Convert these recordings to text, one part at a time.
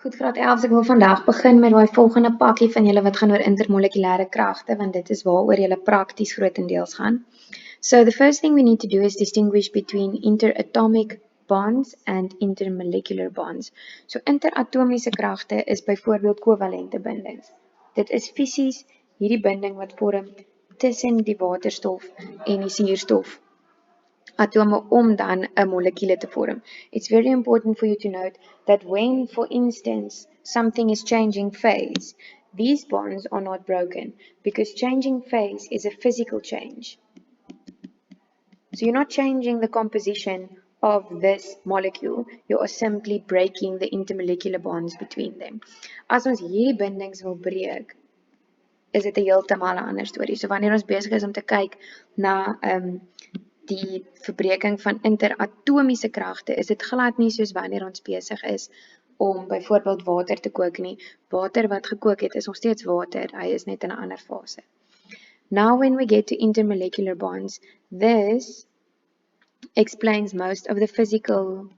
Goed, graad 11, ek wil vandag begin met die volgende pakkie van julle wat gaan oor intermolekulêre kragte, want dit is waaroor julle prakties grootendeels gaan. So the first thing we need to do is distinguish between interatomic bonds and intermolecular bonds. So interatomiese kragte is byvoorbeeld kovalente bindings. Dit is fisies hierdie binding wat vorm tussen die waterstof en die suurstof atome om dan 'n molekuule te vorm. It's very important for you to note that when, for instance, something is changing phase, these bonds are not broken because changing phase is a physical change. So you're not changing the composition of this molecule, you are simply breaking the intermolecular bonds between them. As ons hierdie bindings wil breek, is dit 'n heeltemal 'n ander storie. So wanneer ons besig is om te kyk na die verbreking van interatomiese kragte, is dit glad nie soos wanneer ons besig is om byvoorbeeld water te kook nie. Water wat gekook het is nog steeds water, hy is net in 'n ander fase. Now when we get to intermolecular bonds, this explains most of the physical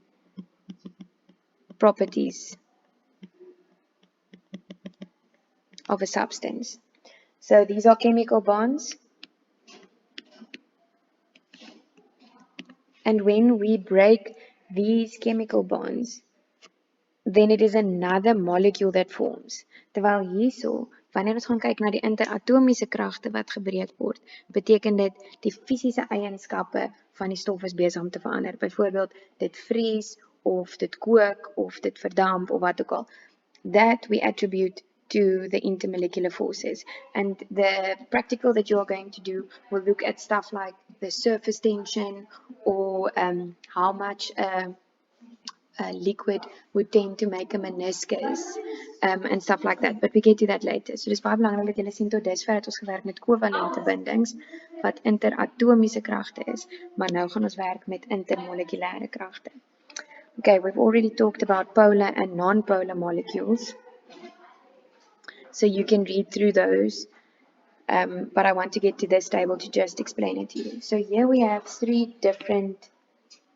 properties of a substance. So these are chemical bonds. And when we break these chemical bonds, then it is another molecule that forms. Terwyl hierso, wanneer ons gaan kyk na die interatomiese kragte wat gebreek word, beteken dit die fisiese eienskappe van die stof is besig om te verander. Byvoorbeeld, dit vries, of dit kook, of dit verdamp, of wat ook al. That we attribute to the intermolecular forces. And the practical that you are going to do will look at stuff like the surface tension or how much a liquid would tend to make a meniscus and stuff like that. But we get to that later. So dis baie belangrik dat julle sien tot dusver het ons gewerk met kovalente bindings wat interatomiese kragte is, maar nou gaan ons werk met intermolekulêre kragte. Okay, we've already talked about polar and non-polar molecules. So you can read through those, but I want to get to this table to just explain it to you. So here we have 3 different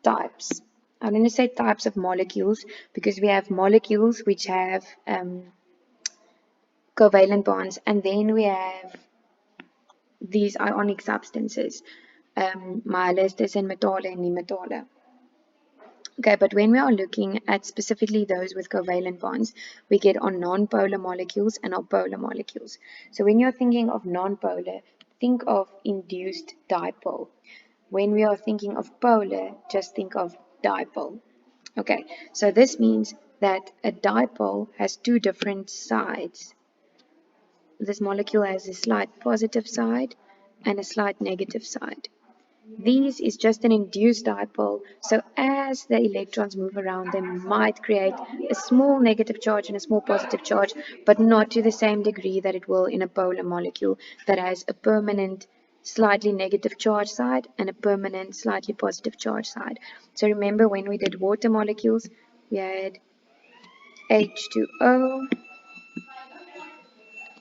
types. I'm going to say types of molecules because we have molecules which have covalent bonds, and then we have these ionic substances, maar hulle is tussen metale en nie metale. Okay, but when we are looking at specifically those with covalent bonds, we get on non-polar molecules and on polar molecules. So when you're thinking of non-polar, think of induced dipole. When we are thinking of polar, just think of dipole. Okay, so this means that a dipole has 2 different sides. This molecule has a slight positive side and a slight negative side. These is just an induced dipole, so as the electrons move around, they might create a small negative charge and a small positive charge, but not to the same degree that it will in a polar molecule that has a permanent slightly negative charge side and a permanent slightly positive charge side. So remember when we did water molecules, we had H2O,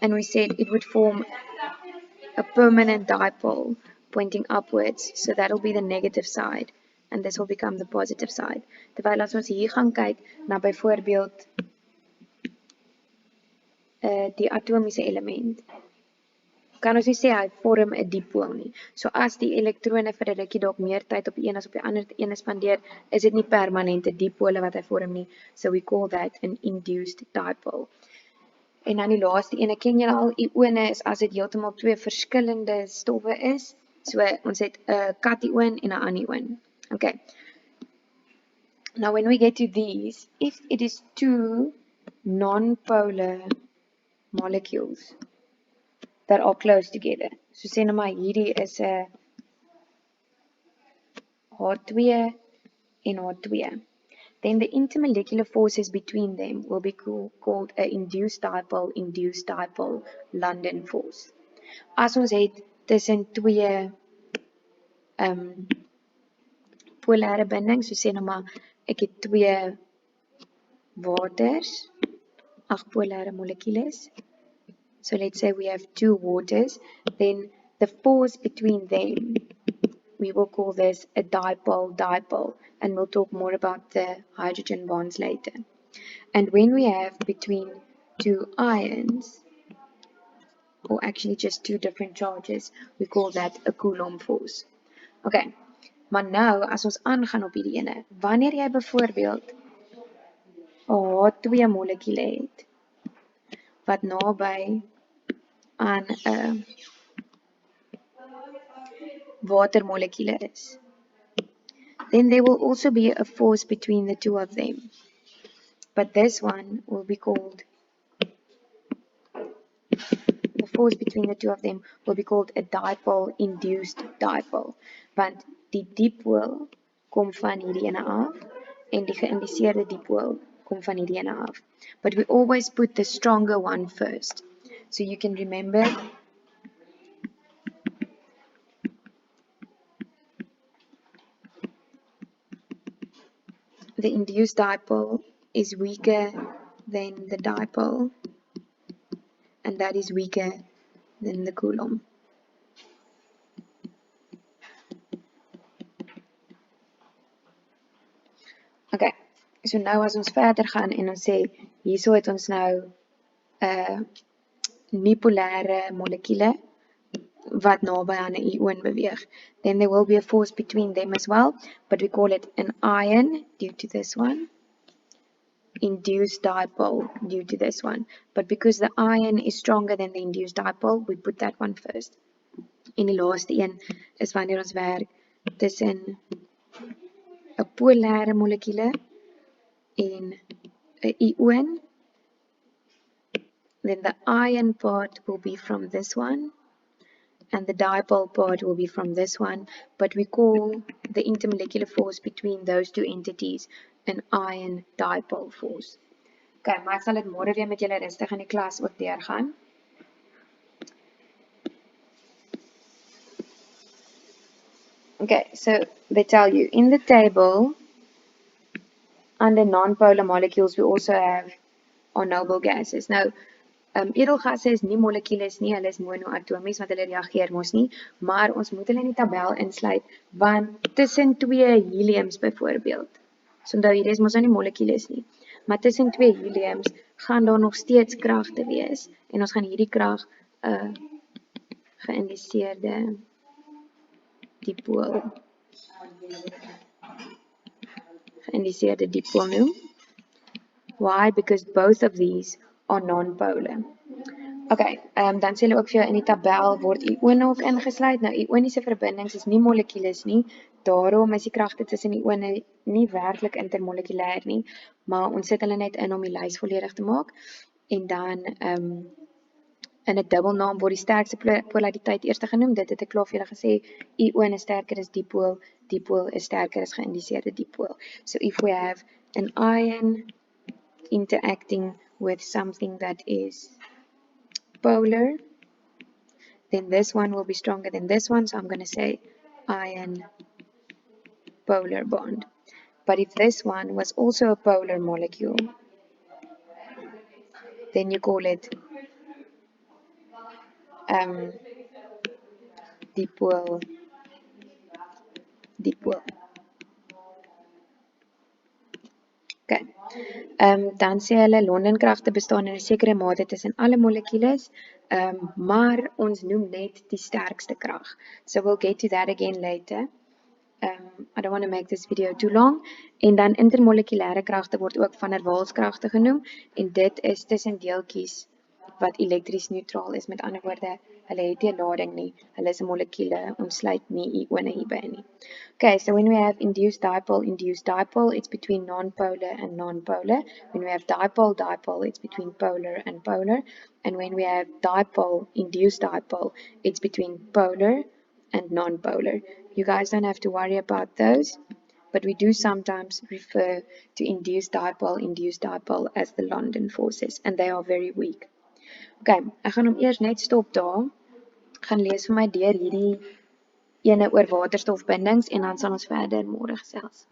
and we said it would form a permanent dipole pointing upwards, so that'll be the negative side, and this will become the positive side. Terwyl as ons hier gaan kyk na byvoorbeeld die atomiese element, kan ons nie sê hy vorm 'n dipool nie. So as die elektrone vir 'n rukkie dalk meer tyd op die een as op die ander een spandeer, is dit nie permanente dipole wat hy vorm nie. So we call that an induced dipole. En dan die laaste ene, ken julle al, ione is as dit heeltemal 2 verskillende stowwe is. So ons het 'n kation en 'n anion. Okay. Now when we get to these, if it is 2 non-polar molecules that are close together. So sê nou maar hierdie is 'n H2 en H2. Then the intermolecular forces between them will be called a induced dipole, London force. As ons het tussen 2 polare bindings, so sê nou maar ek het 2 waters, 8 polare molekules. So let's say we have 2 waters, then the force between them, we will call this a dipole, and we'll talk more about the hydrogen bonds later. And when we have between two ions, or actually just two different charges, we call that a Coulomb force. Okay, maar nou as ons aangaan op hierdie ene, wanneer jy byvoorbeeld H2 molekule het wat naby aan 'n watermolekule is, then there will also be a force between the two of them. But this one will be called, the force between the two of them will be called a dipole-induced dipole. Want die dipool kom van hierdie ene af en die geïndiseerde dipool kom van hierdie ene af. But we always put the stronger one first. So you can remember the induced dipole is weaker than the dipole, and that is weaker than the Coulomb. Okay, so nou as ons verder gaan en ons sê, hierso het ons nou unipolêre molekule wat naby aan 'n ion beweeg, then there will be a force between them as well, but we call it an ion due to this one, induced dipole due to this one. But because the ion is stronger than the induced dipole, we put that one first. En die laaste een is wanneer ons werk tussen 'n polêre molekule en 'n ion, then the ion part will be from this one, and the dipole part will be from this one, but we call the intermolecular force between those two entities an ion dipole force. Okay, maar ek sal dit môre weer met julle rustig in die klas ook deurgaan. Okay, so they tell you in the table, under non-polar molecules, we also have our noble gases. Now, edelgasse is nie molekules nie, hulle is monoatomies, want hulle reageer mos nie, maar ons moet hulle in die tabel insluit, want tussen twee heliums byvoorbeeld, so onthou hier is mos nou nie molekules nie, maar tussen twee heliums gaan daar nog steeds kragte wees, en ons gaan hierdie krag geïndiseerde dipool noem. Why? Because both of these are non-polar. Okay, dan sê hulle ook vir jou in die tabel word ione ook ingesluit. Nou, ioniese verbindings is nie molekules nie, daarom is die kragte tussen ione nie werklik intermolekulêr nie, maar ons sit hulle net in om die lys volledig te maak, en dan in 'n dubbelnaam word die sterkste polariteit eers genoem. Dit het ek klaar vir julle gesê, ion is sterker as dipool, dipool is sterker as geïndiseerde dipool. So if we have an ion interacting with something that is polar, then this one will be stronger than this one, so I'm going to say ion polar bond. But if this one was also a polar molecule, then you call it dipool. Okay. Dan sê hulle Londenkragte bestaan in 'n sekere mate tussen alle molekules, maar ons noem net die sterkste krag. So we'll get to that again later. I don't want to make this video too long. En dan intermolekulêre kragte word ook van der Waals-kragte genoem, en dit is tussen deeltjies wat elektries neutraal is. Met ander woorde, hulle het nie lading nie, hulle is 'n molekule, ons sluit nie ione hierby nie. Okay, so when we have induced dipole, it's between non-polar and non-polar. When we have dipole, it's between polar and polar. And when we have induced dipole, it's between polar and non-polar. You guys don't have to worry about those, but we do sometimes refer to induced dipole as the London forces, and they are very weak. Okay, ek gaan hom eers net stop daar. Ek gaan lees vir my deur hierdie ene oor waterstofbindings, en dan sal ons verder môre gesels.